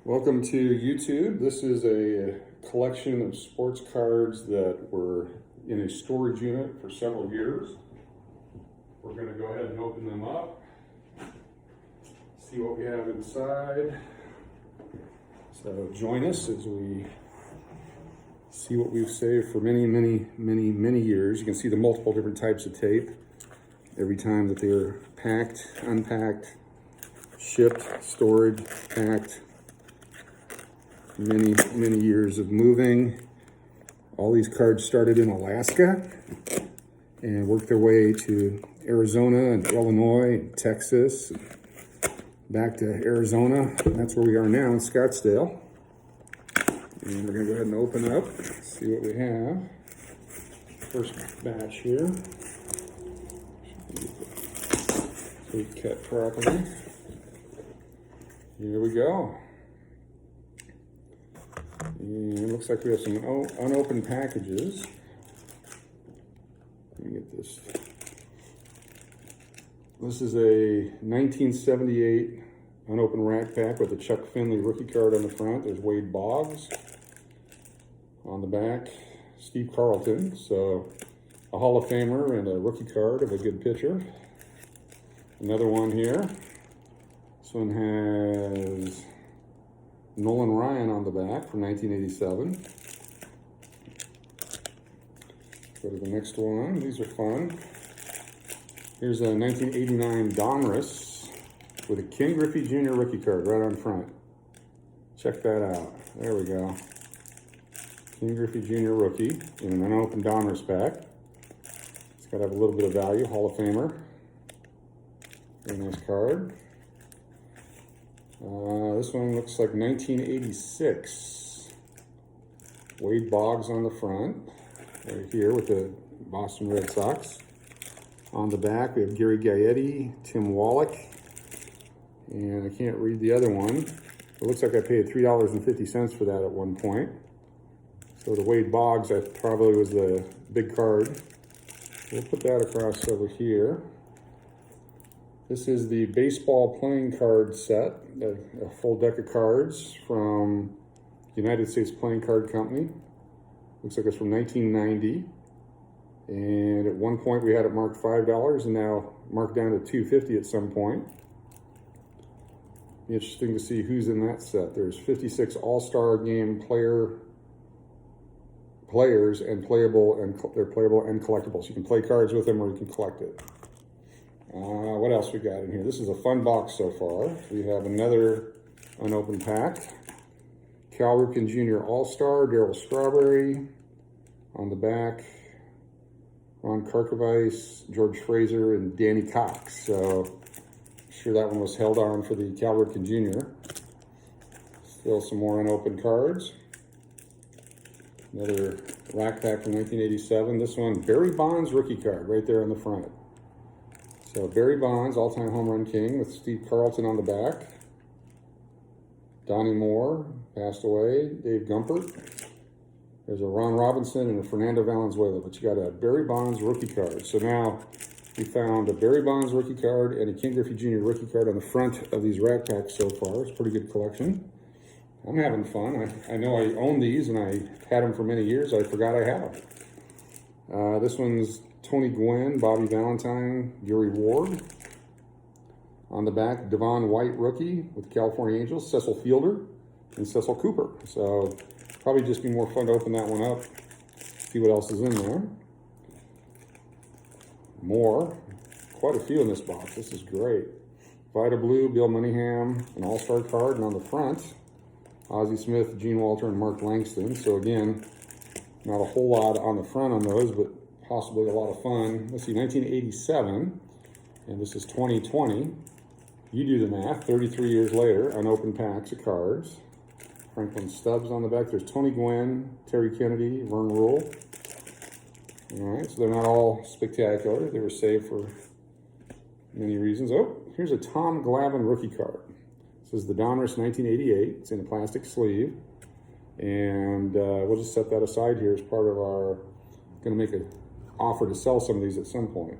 Welcome to YouTube. This is a collection of sports cards that were in a storage unit for several years. We're going to go ahead and open them up, see what we have inside. So join us as we see what we've saved for many years. You can see the multiple different types of tape every time that they're packed, unpacked, shipped, stored, packed. Many years of moving. All these cards started in Alaska and worked their way to Arizona and Illinois and Texas, and back to Arizona. That's where we are now in Scottsdale. And we're gonna go ahead and open up, see what we have. First batch here. So we cut properly. Here we go. And it looks like we have some unopened packages. Let me get this. This is a 1978 unopened rack pack with a Chuck Finley rookie card on the front. There's Wade Boggs on the back. Steve Carlton, so a Hall of Famer and a rookie card of a good pitcher. Another one here. This one has Nolan Ryan on the back from 1987. Go to the next one. These are fun. Here's a 1989 Donruss with a Ken Griffey Jr. rookie card right on front. Check that out. There we go. Ken Griffey Jr. rookie in an unopened Donruss pack. It's got to have a little bit of value. Hall of Famer. Very nice card. This one looks like 1986. Wade Boggs on the front, right here with the Boston Red Sox. On the back, we have Gary Gaetti, Tim Wallach, and I can't read the other one. It looks like I paid $3.50 for that at one point. So the Wade Boggs, that probably was the big card. We'll put that across over here. This is the baseball playing card set, a full deck of cards from United States Playing Card Company. Looks like it's from 1990. And at one point we had it marked $5 and now marked down to $2.50 at some point. Interesting to see who's in that set. There's 56 All-Star Game players and they're playable and collectibles. You can play cards with them or you can collect it. What else we got in here? This is a fun box so far. We have another unopened pack. Cal Ripken Jr. All-Star, Darryl Strawberry. On the back, Ron Karkovice, George Fraser, and Danny Cox. So, I'm sure that one was held on for the Cal Ripken Jr. Still some more unopened cards. Another rack pack from 1987. This one, Barry Bonds rookie card right there on the front. So Barry Bonds, all-time home run king, with Steve Carlton on the back. Donnie Moore, passed away. Dave Gumpert. There's a Ron Robinson and a Fernando Valenzuela, but you got a Barry Bonds rookie card. So now we found a Barry Bonds rookie card and a Ken Griffey Jr. rookie card on the front of these rack packs so far. It's a pretty good collection. I'm having fun. I know I own these and I had them for many years. I forgot I had them. This one's Tony Gwynn, Bobby Valentine, Gary Ward. On the back, Devon White rookie with the California Angels, Cecil Fielder, and Cecil Cooper. So probably just be more fun to open that one up, see what else is in there. More, quite a few in this box. This is great. Vita Blue, Bill Monahan, an all-star card, and on the front, Ozzie Smith, Gene Walter, and Mark Langston. So again, not a whole lot on the front on those, but possibly a lot of fun. Let's see, 1987, and this is 2020. You do the math, 33 years later, unopened packs of cards. Franklin Stubbs on the back. There's Tony Gwynn, Terry Kennedy, Vern Rule. All right, so they're not all spectacular. They were saved for many reasons. Oh, here's a Tom Glavine rookie card. This is the Donruss 1988. It's in a plastic sleeve. And we'll just set that aside here as part of our, going to make an offer to sell some of these at some point.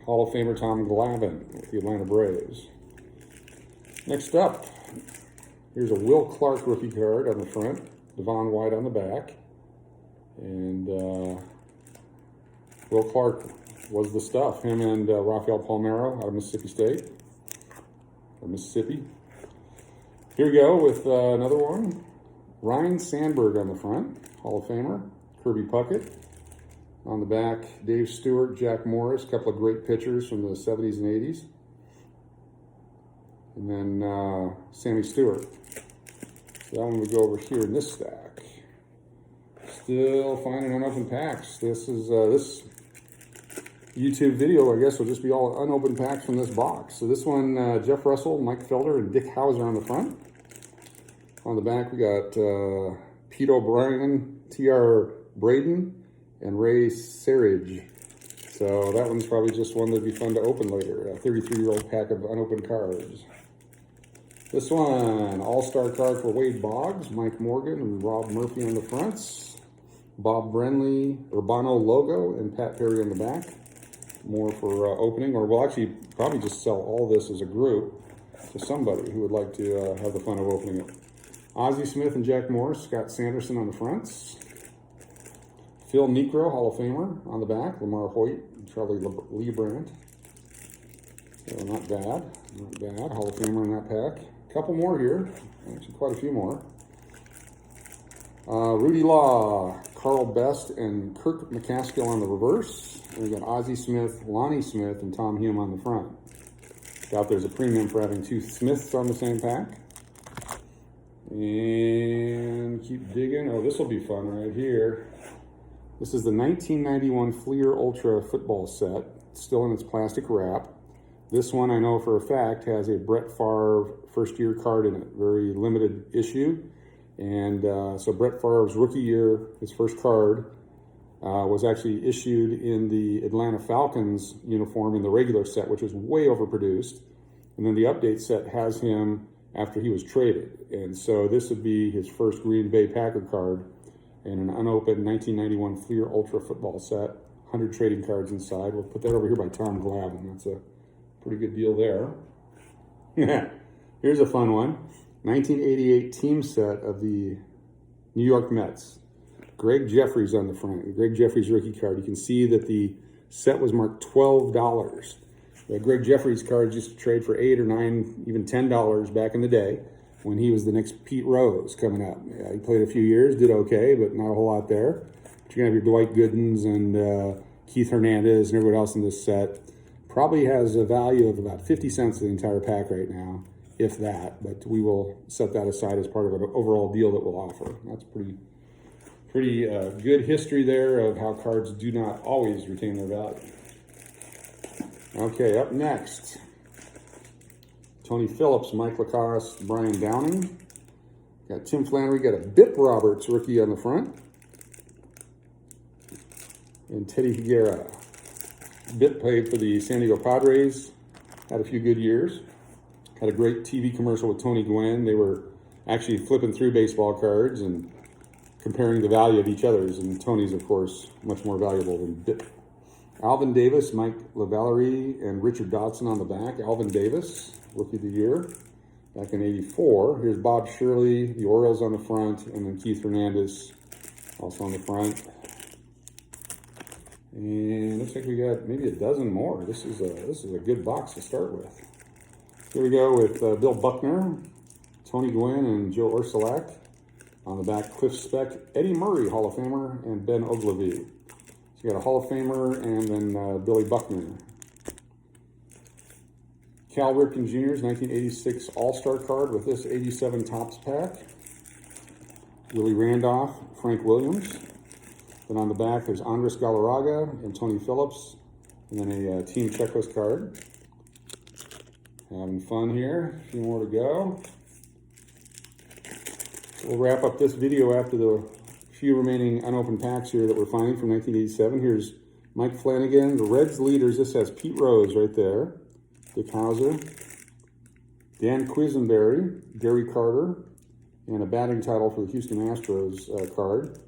Hall of Famer Tom Glavine with the Atlanta Braves. Next up, Here's a Will Clark rookie card on the front, Devon White on the back. And Will Clark was the stuff. Him and Rafael Palmeiro out of Mississippi State, or Mississippi. Here we go with another one. Ryan Sandberg on the front, Hall of Famer. Kirby Puckett. On the back, Dave Stewart, Jack Morris, a couple of great pitchers from the 70s and 80s. And then Sammy Stewart. So that one would go over here in this stack. Still finding unopened packs. This is this YouTube video, I guess, will just be all unopened packs from this box. So this one, Jeff Russell, Mike Felder, and Dick Hauser on the front. On the back, we got Pete O'Brien, T.R. Braden, and Ray Serridge. So that one's probably just one that'd be fun to open later. A 33-year-old pack of unopened cards. This one, all-star card for Wade Boggs, Mike Morgan, and Rob Murphy on the fronts. Bob Brenly, Urbano logo, and Pat Perry on the back. More for opening, or we'll actually probably just sell all this as a group to somebody who would like to have the fun of opening it. Ozzie Smith and Jack Morris, Scott Sanderson on the fronts. Phil Niekro, Hall of Famer, on the back. Lamar Hoyt, Charlie Leibrandt. So not bad, not bad. Hall of Famer in that pack. A couple more here, actually quite a few more. Rudy Law, Carl Best, and Kirk McCaskill on the reverse. And we got Ozzie Smith, Lonnie Smith, and Tom Hume on the front. Doubt there's a premium for having two Smiths on the same pack. And keep digging. Oh, this will be fun right here. This is the 1991 Fleer Ultra football set, still in its plastic wrap. This one, I know for a fact, has a Brett Favre first-year card in it, very limited issue. And so Brett Favre's rookie year, his first card, was actually issued in the Atlanta Falcons uniform in the regular set, which was way overproduced. And then the update set has him after he was traded. And so this would be his first Green Bay Packer card and an unopened 1991 Fleer Ultra football set, 100 trading cards inside. We'll put that over here by Tom Glavine. That's a pretty good deal there. Here's a fun one. 1988 team set of the New York Mets. Greg Jeffries on the front. Greg Jeffries rookie card. You can see that the set was marked $12. The Greg Jeffries cards used to trade for $8 or $9, even $10 back in the day when he was the next Pete Rose coming up. Yeah, he played a few years, did okay, but not a whole lot there. But you're going to have your Dwight Goodens and Keith Hernandez and everybody else in this set. Probably has a value of about 50 cents the entire pack right now, if that. But we will set that aside as part of an overall deal that we'll offer. That's pretty good history there of how cards do not always retain their value. Okay, up next, Tony Phillips, Mike Lacoste, Brian Downing. Got Tim Flannery, got a Bip Roberts rookie on the front. And Teddy Higuera. Bip played for the San Diego Padres, had a few good years. Had a great TV commercial with Tony Gwynn. They were actually flipping through baseball cards and comparing the value of each other's, and Tony's, of course, much more valuable than Bip. Alvin Davis, Mike LaVallerie, and Richard Dotson on the back. Alvin Davis, Rookie of the Year, back in '84. Here's Bob Shirley, the Orioles on the front, and then Keith Hernandez also on the front. And looks like we got maybe a dozen more. This is a good box to start with. Here we go with Bill Buckner, Tony Gwynn, and Joe Ursulak. On the back, Cliff Speck, Eddie Murray, Hall of Famer, and Ben Ogilvie. So you got a Hall of Famer and then Billy Buckner. Cal Ripken Jr.'s 1986 All-Star card with this 87 Topps pack. Willie Randolph, Frank Williams. Then on the back, there's Andres Galarraga and Tony Phillips. And then a team checklist card. Having fun here. A few more to go. We'll wrap up this video after the few remaining unopened packs here that we're finding from 1987. Here's Mike Flanagan, the Reds leaders. This has Pete Rose right there. Dick Hauser. Dan Quisenberry, Gary Carter, and a batting title for the Houston Astros card.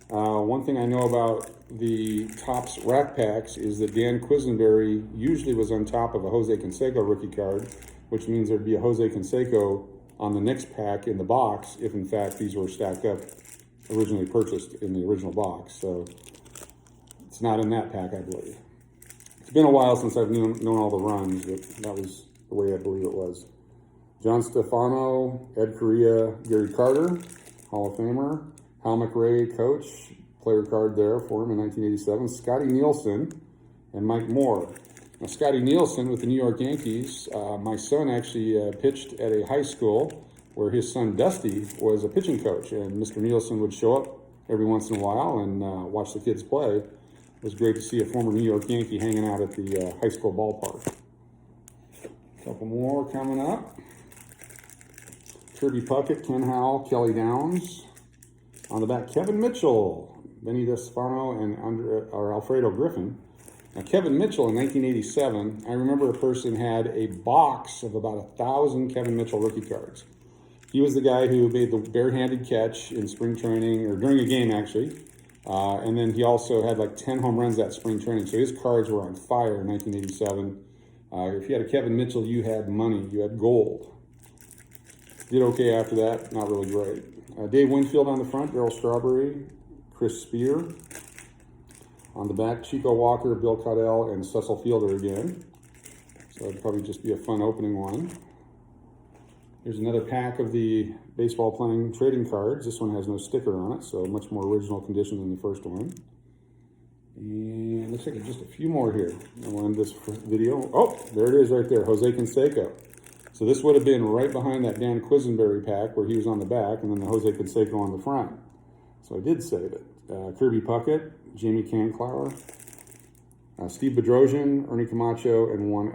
One thing I know about the Topps rack packs is that Dan Quisenberry usually was on top of a Jose Canseco rookie card, which means there'd be a Jose Canseco on the next pack in the box, if in fact these were stacked up, originally purchased in the original box. So it's not in that pack, I believe. It's been a while since I've known all the runs, but that was the way I believe it was. John Stefano, Ed Correa, Gary Carter, Hall of Famer. Hal McRae, coach, player card there for him in 1987. Scotty Nielsen and Mike Moore. Now, Scotty Nielsen with the New York Yankees, my son actually pitched at a high school where his son Dusty was a pitching coach, and Mr. Nielsen would show up every once in a while and watch the kids play. It was great to see a former New York Yankee hanging out at the high school ballpark. A couple more coming up. Kirby Puckett, Ken Howell, Kelly Downs. On the back, Kevin Mitchell, Benny DeStefano, and Alfredo Griffin. Now, Kevin Mitchell in 1987, I remember a person had a box of about 1,000 Kevin Mitchell rookie cards. He was the guy who made the barehanded catch in spring training, or during a game actually. And then he also had like 10 home runs that spring training. So his cards were on fire in 1987. If you had a Kevin Mitchell, you had money, you had gold. Did okay after that, not really great. Dave Winfield on the front, Darryl Strawberry, Chris Spear. On the back, Chico Walker, Bill Caudell, and Cecil Fielder again. So it'd probably just be a fun opening one. Here's another pack of the baseball playing trading cards. This one has no sticker on it, so much more original condition than the first one. And looks like just a few more here. I'll end this video. Oh, there it is right there, Jose Canseco. So this would have been right behind that Dan Quisenberry pack where he was on the back, and then the Jose Canseco on the front. So I did save it. Kirby Puckett, Jamie Kanclower, Steve Bedrosian, Ernie Camacho, and Juan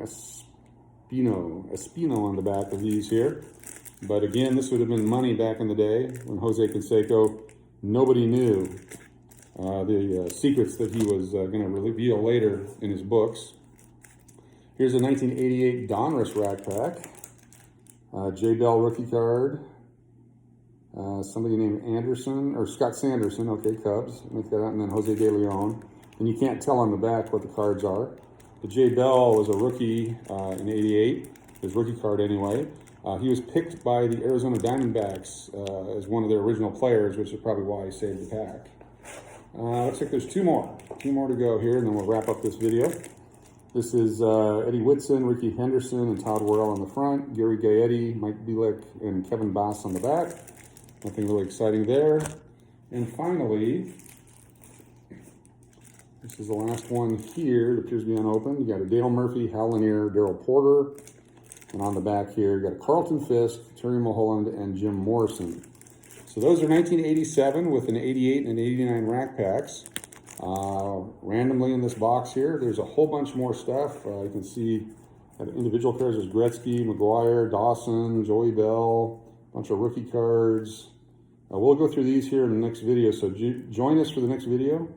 Espino on the back of these here. But again, this would have been money back in the day when Jose Canseco, nobody knew the secrets that he was going to reveal later in his books. Here's a 1988 Donruss rack pack. J. Belle rookie card. Somebody named Anderson, or Scott Sanderson, okay, Cubs, make that out, and then Jose De Leon. And you can't tell on the back what the cards are. But J. Belle was a rookie in 88, his rookie card anyway. He was picked by the Arizona Diamondbacks as one of their original players, which is probably why he saved the pack. Looks like there's two more to go here, and then we'll wrap up this video. This is Eddie Whitson, Ricky Henderson, and Todd Worrell on the front, Gary Gaetti, Mike Bielek, and Kevin Bass on the back. Nothing really exciting there. And finally, this is the last one here that appears to be unopened. You got a Dale Murphy, Hal Lanier, Darryl Porter, and on the back here, you got a Carlton Fisk, Terry Mulholland, and Jim Morrison. So those are 1987 with an 88 and an 89 rack packs. Randomly in this box here, there's a whole bunch more stuff. You can see that individual cards. There's Gretzky, McGuire, Dawson, Joey Bell, a bunch of rookie cards. We'll go through these here in the next video, so join us for the next video.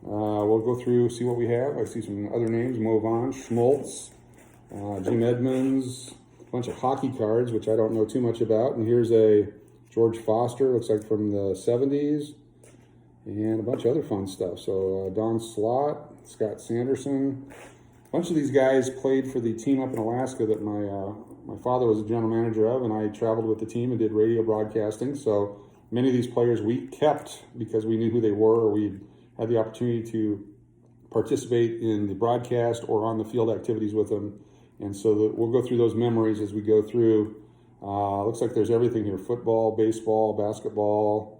We'll go through, see what we have. I see some other names, Mo Vaughn, Schmaltz, Jim Edmonds, a bunch of hockey cards, which I don't know too much about. And here's a George Foster, looks like from the 70s, and a bunch of other fun stuff. So Don Slott, Scott Sanderson. A bunch of these guys played for the team up in Alaska that my father was a general manager of, and I traveled with the team and did radio broadcasting. So many of these players we kept because we knew who they were, or we had the opportunity to participate in the broadcast or on the field activities with them. And so we'll go through those memories as we go through. Looks like there's everything here: football, baseball, basketball,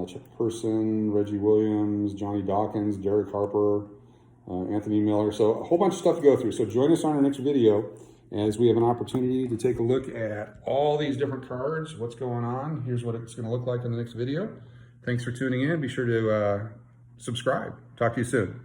Chuck Person, Reggie Williams, Johnny Dawkins, Derek Harper, Anthony Miller. So a whole bunch of stuff to go through. So join us on our next video as we have an opportunity to take a look at all these different cards, what's going on. Here's what it's going to look like in the next video. Thanks for tuning in. Be sure to subscribe. Talk to you soon.